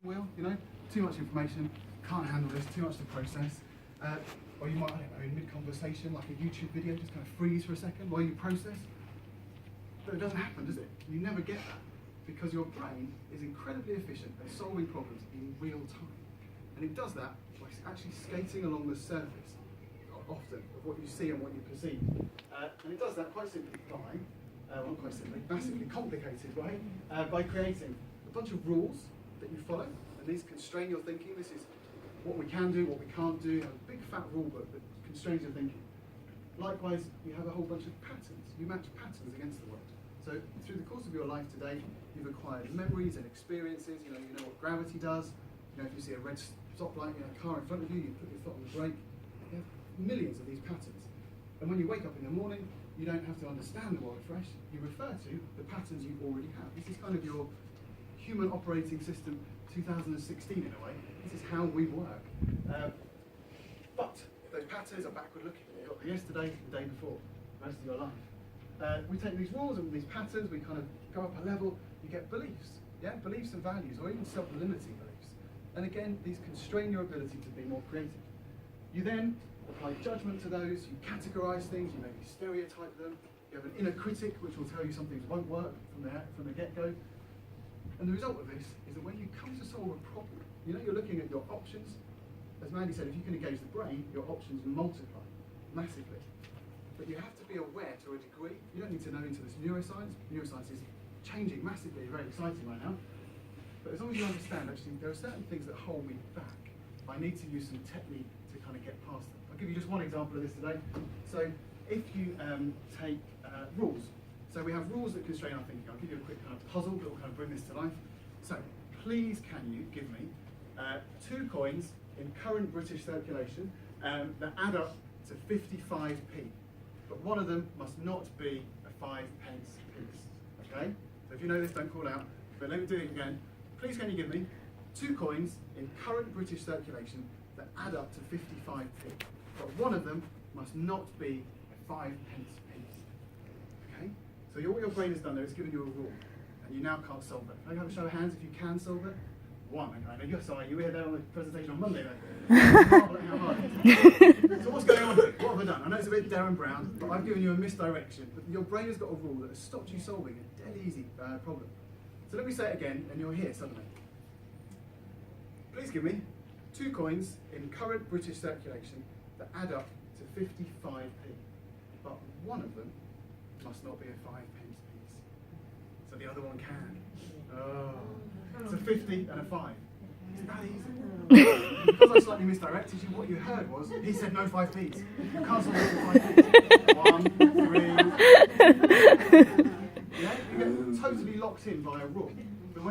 Will, you know, too much information, can't handle this, too much to process. Or you might, I don't know, in mid-conversation, like a YouTube video, just kind of freeze for a second while you process. But it doesn't happen, does it? You never get that, because your brain is incredibly efficient at solving problems in real time. And it does that by actually skating along the surface, often, of what you see and what you perceive. And it does that quite simply by, not quite simply, massively complicated way, by creating a bunch of rules that you follow, and these constrain your thinking. This is what we can do, what we can't do, a big fat rule book that constrains your thinking. Likewise, you have a whole bunch of patterns. You match patterns against the world. So through the course of your life today, you've acquired memories and experiences. You know what gravity does. You know, if you see a red stoplight in a car in front of you, you put your foot on the brake. You have millions of these patterns. And when you wake up in the morning, you don't have to understand the world afresh. You refer to the patterns you already have. This is kind of your human operating system 2016 in a way. This is how we work. But those patterns are backward looking. You've got the yesterday, the day before, most of your life. We take these rules and these patterns, we kind of go up a level, you get beliefs, yeah? Beliefs and values, or even self-limiting beliefs. And again, these constrain your ability to be more creative. You then apply judgment to those, you categorize things, you maybe stereotype them, you have an inner critic which will tell you some things won't work from the get-go. And the result of this is that when you come to solve a problem, you know, you're looking at your options. As Mandy said, if you can engage the brain, your options multiply massively. But you have to be aware to a degree. You don't need to know into this neuroscience. Neuroscience is changing massively, very exciting right now. But as long as you understand, actually, there are certain things that hold me back. I need to use some technique to kind of get past them. I'll give you just one example of this today. So if you take rules. So we have rules that constrain our thinking. I'll give you a quick kind of puzzle that will kind of bring this to life. So please can you give me 2 coins in current British circulation that add up to 55p. But one of them must not be a 5p piece. Okay? So if you know this, don't call out. But let me do it again. Please can you give me 2 coins in current British circulation that add up to 55p. But one of them must not be a 5p piece. Okay? So what your brain has done there is given you a rule, and you now can't solve it. Can I have a show of hands if you can solve it? 1. Okay. You're sorry, you were there on the presentation on Monday then. How hard it is. So what's going on here? What have I done? I know it's a bit Darren Brown, but I've given you a misdirection. But your brain has got a rule that has stopped you solving a dead easy problem. So let me say it again, and you're here suddenly. Please give me 2 coins in current British circulation that add up to 55p. But one of them must not be a 5p piece. So the other one can. Oh. It's a 50 and a 5. It's that easy. Because I slightly misdirected you, what you heard was, he said no 5p's. You can't solve it for 5p's. 1, 3. Yeah? You get totally locked in by a rule. But when